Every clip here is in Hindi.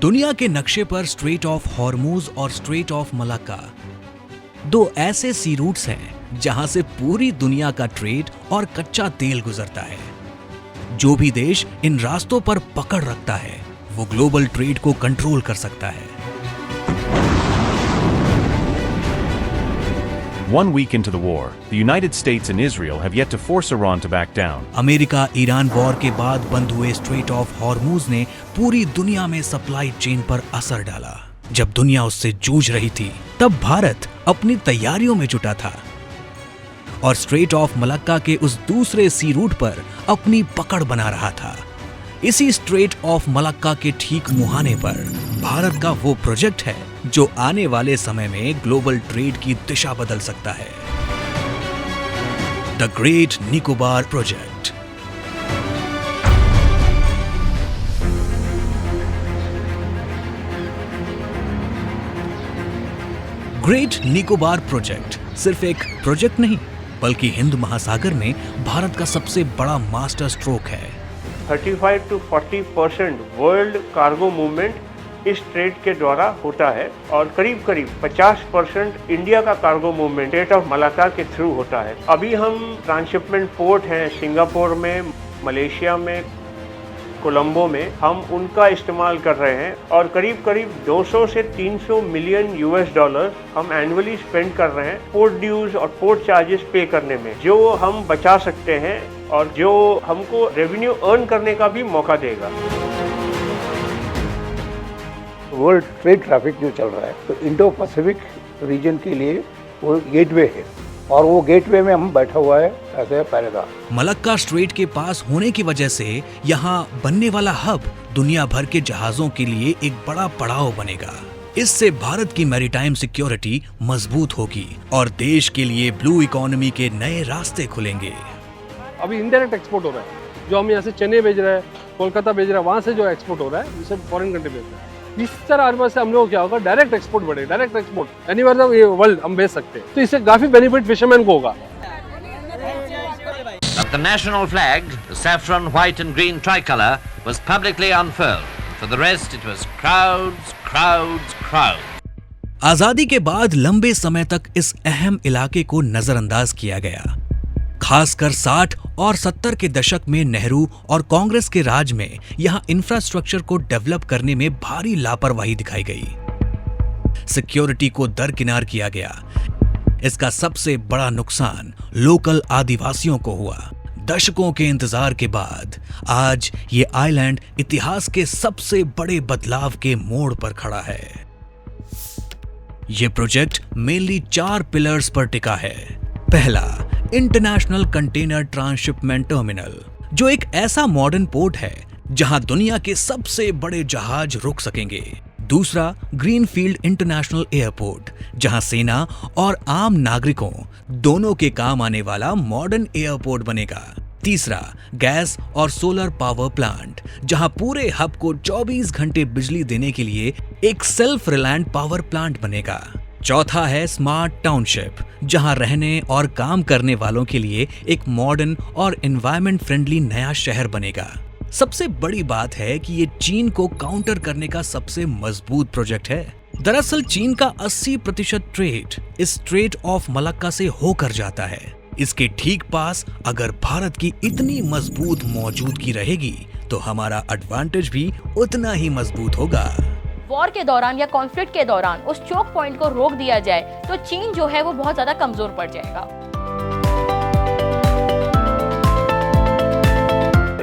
दुनिया के नक्शे पर स्ट्रेट ऑफ हॉर्मूज और स्ट्रेट ऑफ मलाक्का दो ऐसे सी रूट्स हैं जहां से पूरी दुनिया का ट्रेड और कच्चा तेल गुजरता है। जो भी देश इन रास्तों पर पकड़ रखता है वो ग्लोबल ट्रेड को कंट्रोल कर सकता है। One week into the war, the United States and Israel have yet to force Iran to back down. America Iran war के बाद बंद हुए स्ट्रेट ऑफ हॉर्मूज ने पूरी दुनिया में सप्लाई चेन पर असर डाला। जब दुनिया उससे जूझ रही थी तब भारत अपनी तैयारियों में जुटा था और स्ट्रेट ऑफ मलाक्का के उस दूसरे सी रूट पर अपनी पकड़ बना रहा था। इसी स्ट्रेट ऑफ मलाक्का के ठीक मुहाने पर भारत का वो प्रोजेक्ट है जो आने वाले समय में ग्लोबल ट्रेड की दिशा बदल सकता है, the great Nicobar project. Great Nicobar project सिर्फ एक प्रोजेक्ट नहीं बल्कि हिंद महासागर में भारत का सबसे बड़ा मास्टर स्ट्रोक है। 35 to 40% वर्ल्ड कार्गो मूवमेंट इस ट्रेड के द्वारा होता है और करीब 50% इंडिया का cargo movement straight of Malacca के थ्रू होता है। अभी हम ट्रांसशिपमेंट पोर्ट हैं सिंगापुर में, मलेशिया में, कोलंबो में, हम उनका इस्तेमाल कर रहे हैं और करीब 200 से 300 मिलियन $US हम एनुअली स्पेंड कर रहे हैं पोर्ट ड्यूज और पोर्ट चार्जेस पे करने में, जो हम बचा सकते हैं और जो हमको रेवेन्यू अर्न करने का भी मौका देगा। वर्ल्ड ट्रेड ट्रैफिक जो चल रहा है तो इंडो पैसिफिक रीजन के लिए वो गेटवे है और वो गेटवे में हम बैठा हुआ है ऐसे पहरेदार। मलक्का स्ट्रेट के पास होने की वजह से यहाँ बनने वाला हब दुनिया भर के जहाजों के लिए एक बड़ा पड़ाव बनेगा। इससे भारत की मैरीटाइम सिक्योरिटी मजबूत होगी और देश के लिए ब्लू इकोनॉमी के नए रास्ते खुलेंगे। अभी इनडायरेक्ट एक्सपोर्ट हो रहा है, जो हम यहाँ से चेन्नई भेज रहे हैं, कोलकाता भेज रहे हैं, वहाँ से जो एक्सपोर्ट हो रहा है उसे फॉरेन कंट्री भेज रहे हैं। इस तरह से हम लोग क्या होगा, डायरेक्ट एक्सपोर्ट बढ़ेगा, direct export anywhere the world हम भेज सकते हैं, तो इससे काफी बेनिफिट फिशरमैन को होगा। The national flag, the saffron, white and green tricolour, was publicly unfurled. For the rest, it was crowds, crowds, crowds. आजादी के बाद लंबे समय तक इस अहम इलाके को नजरअंदाज किया गया। खासकर 60 और 70 के दशक में नेहरू और कांग्रेस के राज में यहां इंफ्रास्ट्रक्चर को डेवलप करने में भारी लापरवाही दिखाई गई। सिक्योरिटी को दरकिनार किया गया। इसका सबसे बड़ा नुकसान लोकल आदिवासियों को हुआ। दशकों के इंतजार के बाद आज ये आइलैंड इतिहास के सबसे बड़े बदलाव के मोड़ पर खड़ा है। ये प्रोजेक्ट मेनली 4 पिलर्स पर टिका है। पहला, इंटरनेशनल कंटेनर ट्रांसशिपमेंट टर्मिनल, जो एक ऐसा मॉडर्न पोर्ट है जहां दुनिया के सबसे बड़े जहाज रुक सकेंगे। दूसरा, ग्रीनफील्ड इंटरनेशनल एयरपोर्ट, जहां सेना और आम नागरिकों दोनों के काम आने वाला मॉडर्न एयरपोर्ट बनेगा। तीसरा, गैस और सोलर पावर प्लांट, जहां पूरे हब को 24 घंटे बिजली देने के लिए एक सेल्फ रिलायंट पावर प्लांट बनेगा। चौथा है स्मार्ट टाउनशिप, जहां रहने और काम करने वालों के लिए एक मॉडर्न और एनवायरनमेंट फ्रेंडली नया शहर बनेगा। सबसे बड़ी बात है कि ये चीन को काउंटर करने का सबसे मजबूत प्रोजेक्ट है। दरअसल चीन का 80% ट्रेड इस स्ट्रेट ऑफ मलाक्का से होकर जाता है। इसके ठीक पास अगर भारत की इतनी मजबूत मौजूदगी रहेगी तो हमारा एडवांटेज भी उतना ही मजबूत होगा। वॉर के दौरान या कॉन्फ्लिक्ट के दौरान उस चोक पॉइंट को रोक दिया जाए तो चीन जो है वो बहुत ज्यादा कमजोर पड़ जाएगा।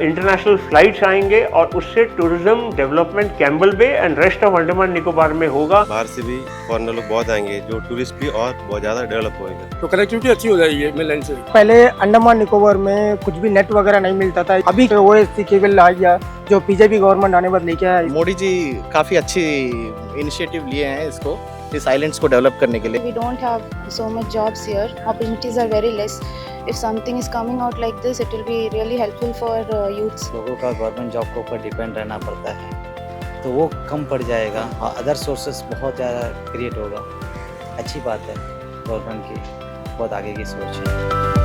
इंटरनेशनल फ्लाइट्स आएंगे और उससे tourism development Campbell Bay and rest of Andaman Nicobar में होगा। बाहर से भी फॉरेनर लोग बहुत आएंगे, जो टूरिस्ट भी और बहुत ज्यादा डेवलप होएगा, तो कनेक्टिविटी अच्छी हो जाएगी मेनलैंड से। पहले अंडमान निकोबार में कुछ भी नेट वगैरह नहीं मिलता था, अभी ओएससी केबल आ गया जो बीजेपी गवर्नमेंट आने बाद लेके आया। मोदी जी काफी अच्छी इनिशिएटिव लिए हैं इसको, इस आइलैंड्स को डेवलप करने के लिए। We don't have so much jobs here. Opportunities are very less. If something is coming out like this, it will be really helpful for youths. लोगों का गवर्नमेंट जॉब के ऊपर डिपेंड रहना पड़ता है तो वो कम पड़ जाएगा, अदर सोर्सेस बहुत ज़्यादा क्रिएट होगा। अच्छी बात है, गवर्नमेंट की बहुत आगे की सोच है।